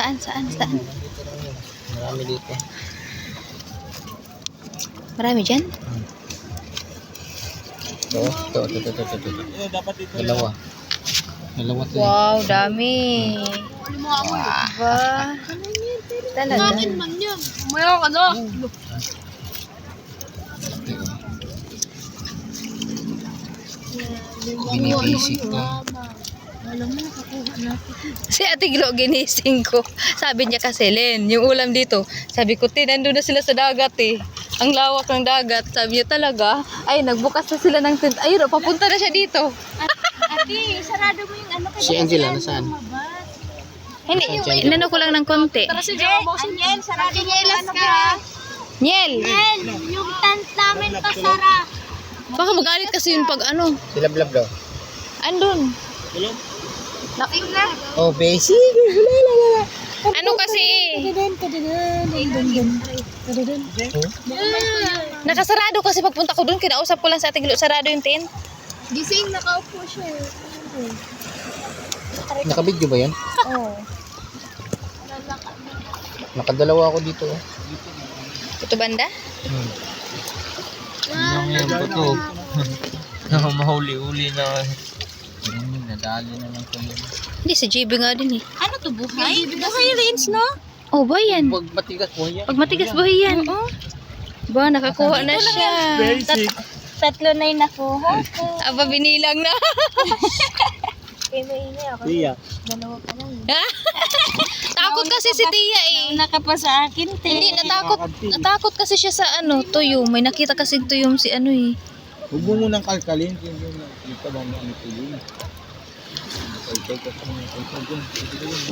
Saan? Marami dito. Marami dyan? Ito. Dalawa to. Wow, dami. Wow. Ba? Talaga. Mayroon ka no? Binibisik ko. Si Ate Glo ginising ko. Sabi niya kasi, Len, yung ulam dito. Sabi ko, nandun na sila sa dagat eh. Ang lawak ng dagat. Sabi niya talaga, ay, nagbukas na sila ng tent. Ayun, papunta na siya dito. Ate, sarado mo yung ano. Si Angela, nasaan? Hindi, inano ko lang ng konti. Tara si Angel, sarado mo yung ano ka. Niel! Yung tent namin pasara. Baka magalit kasi yun pag ano. Sila blab daw. Andun. Oh, basic. Ano kasi? Nakasarado kasi pagpunta ko dun. Kinausap ko lang sa Ate Glo. Sarado yung tent. Gising, nakaupo siya. Nakabidyo ba yan? Oo. Nakadalawa ako dito. Ito banda? Yan po to. Mahuli-uli na. Nadali na lang kayo. Hindi, si JB nga din eh. Ano to, buhay? Buhay rinse, no? Oh, buhay yan. Pag matigas po yan. Pag matigas buhay yan. Oh. Ba, nakakuha na siya. Tatlo na yung nakuha ko. Aba, binilang na. Kaya maingay ako. Tiya. Dalawa pa lang. Takot kasi si Tia eh. Naka pa sa akin, te. Hindi, natakot kasi siya sa ano, tuyom. May nakita kasi tuyom si ano eh. Huwag mo munang kalkalin. Dito ba mo ano tuyom?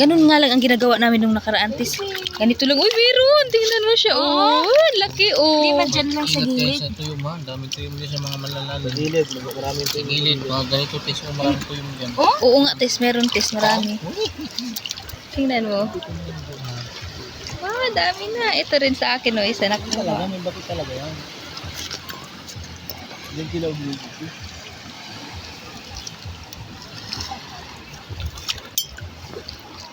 Ganun nga lang ang ginagawa namin nung nakaraan. Tis. Ganito lang. Uy, meron. Tingnan mo siya. Oh, laki oh. Di ba dyan lang sa gilid? Sa tuyom ha. Dami tuyom din sa mga malalalo. Sa gilid. Maraming tuyom. Sa gilid. Mga ganito tis. Maraming tuyom dyan. Oo nga, Tis. Meron, Tis. Marami. Tingnan mo. Dami na. Ito rin sa akin, no. Isa na Talaga, may bakit talaga yan. Diyan sila ulit.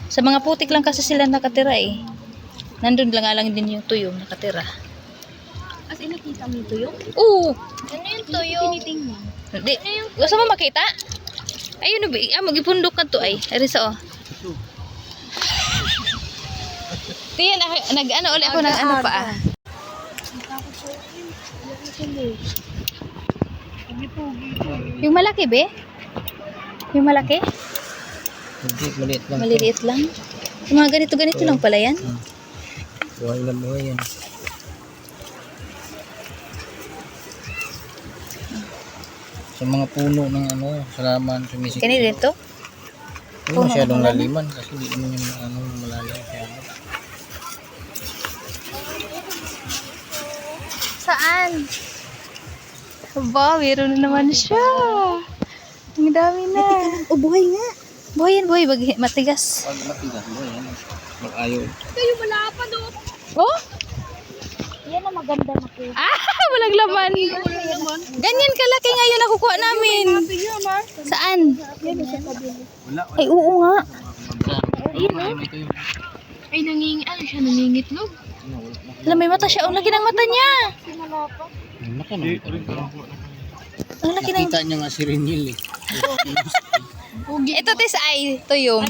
Sa mga putik lang kasi sila nakatira eh. Nandun lang nga lang din yung tuyong nakatira. As in, nakita mo yung tuyo? Oo. Ano yung tuyo? Tinitingnan. Di, gusto mo makita? Ayun, mag-ipundok ka to ay. Arisa oh. Tiyan, nag-ano ulit ako ng ano pa ah. Yung malaki be? Yung malaki? Maliit lang. Maliliit lang. Yung mga ganito lang pala yan. Buhay na buhay yan. Sa mga puno ng ano, salaman, sumisik. Ganito dito? Hindi masyadong laliman kasi hindi naman yung ano, malalim. Saan? Aba, meron na naman siya. Ang dami na. O, buhay nga. Buhay yan, buhay. Matigas. Pag matigas mo yan, mag-ayaw. Kayo malapad, o. Oh? Yan ang maganda na po. Walang laman. Ganyan kalaki ngayon nakukuha namin. Saan? Wala. Ay, oo nga. Ay, nangingitlog. Alam, may mata siya. Ang laki ng mata niya. Laki naman talaga. Ang laki ng... Nakita niya nga si Renil eh. Ito, Tis, ay tuyong.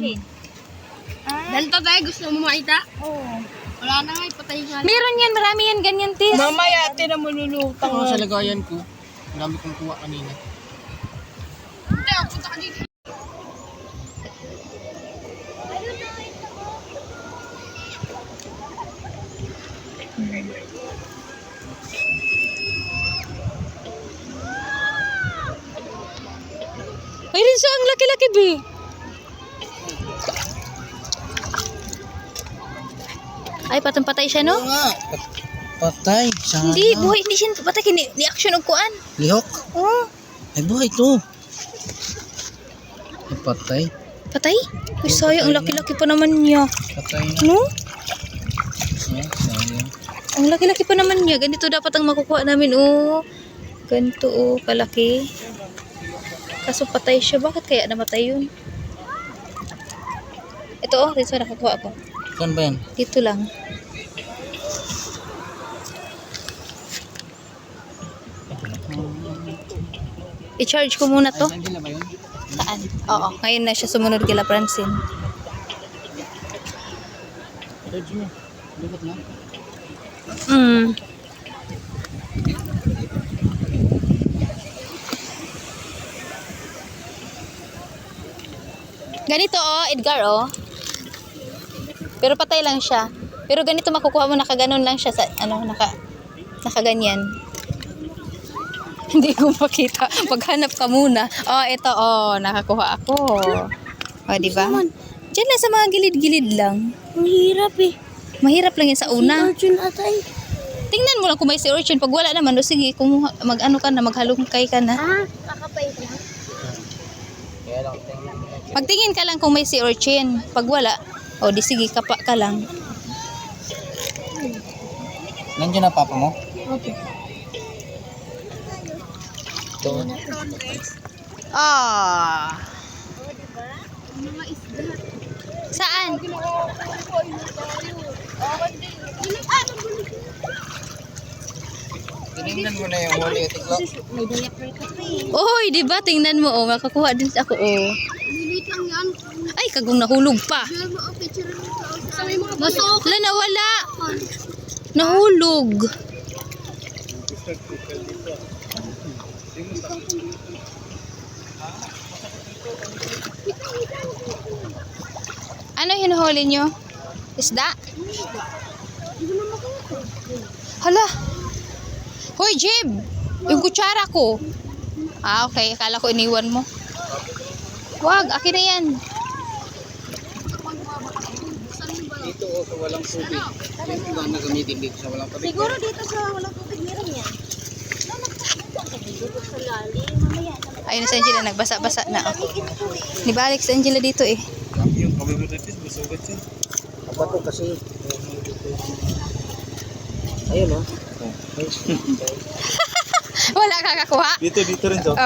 Dalito tayo, gusto mo makita? Oo. Wala na nga, ipatay nga. Meron yan, marami yan, ganyan, Tis. Mamaya, ate na mululutang. Ako sa lagayan ko, ang dami kong kuha kanina. Hindi, punta ka dito. Ay, Rinso, ang laki-laki, be. Ay, patay siya, no? Oo nga. Patay. Sana. Hindi, buhay, hindi siya patay. Ni-action og kuan. Lihok. Oh. Ay, buhay to. Ay, patay. Patay? Uy, sayang, ang laki-laki pa naman niya. Patay na. No? Ay, sayang. Ang laki-laki pa naman niya. Ganito dapat ang makukuha namin, oh. Ganito, oh, kalaki. Kaso patay siya. Bakit kaya namatay yun? Ito, oh, Rinso, nakakuha ako. Saan ba yan? Dito lang. I-charge ko muna to. Angela ba yun? Saan? Oo, ngayon na siya sumunod kila Francine. Charge mo. Lubot na. Ganito Edgar Pero patay lang siya. Pero ganito makukuha mo, nakaganon lang siya sa nakaganyan. Hindi ko makita. Maghanap ka muna. Ito nakakuha ako. Di ba? Diyan lang sa mga gilid-gilid lang. Ang hirap eh. Mahirap lang yan sa una. Urchin atay. Tingnan mo lang kung may sea urchin. Pag wala naman, sige, kung maghalungkay ka na. Kakapay lang. Kaya lang, tingnan mo lang. Magtingin ka lang kung may sea urchin. Pag wala, di sige, kapa ka lang. Nandiyan na papa mo? Okay. Ito. Saan? Tinignan mo na yung huli tiklo. May dayak na ito eh. Oy, di ba? Tingnan mo, makakuha din ako, Lilit lang yan. Ay, kagong nahulog pa. Diyan mo, picture mo sa may mga Masok. Wala, nawala. Nahulog. Ano hinuhuli nyo? Isda? Hala. Hoy, Jib! Yung kutsara ko. Okay. Akala ko iniwan mo. Wag, akin na yan. Dito sa walang tubig. Dito lang nagamitin dito sa walang tubig. Siguro dito sa walang tubig meron yan. Dito sa lalim. Mamaya. Ayun na si Angela, nagbasa-basa na ako. Nibalik si Angela dito eh. Yung kami mo dito, masugat siya. Bato kasi. Ayun Wala kakakuha. Dito rin siya.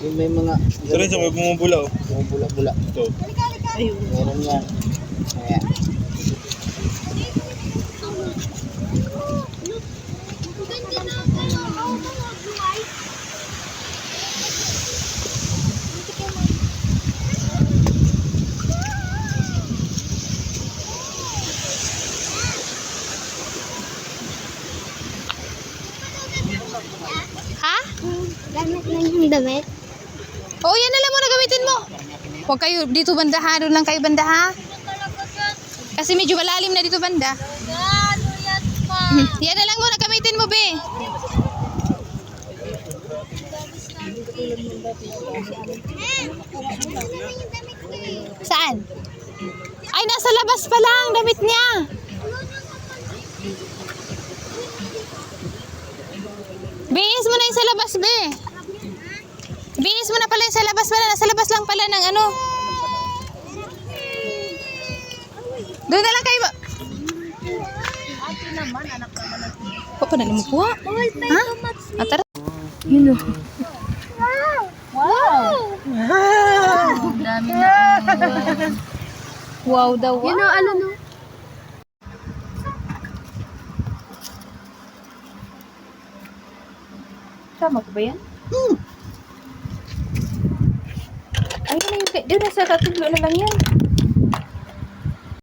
Yung may mga... Dito rin siya, may bumubula oh. Bumubula-bula. Ito. Meron yan. Ayan. Ha? Gamit na yung damit. Yan na lang muna gamitin mo. Huwag kayo dito banda ha. Doon lang kayo banda ha. Kasi medyo malalim na dito banda. Yan na lang muna gamitin mo, be. Saan? Ay, nasa labas pa lang damit niya. Bihis mo na yung sa labas, be. Bihis mo na pala yung sa labas pala. Nasa labas lang pala ng ano. Doon na lang kayo ba? Pa pa na mo kuha? Ha? Tara. Yun o. Wow! Dami na. Wow daw. Yun o, ano no? Tama ko ba yan? Ay, doon na sa katulo na lang yan.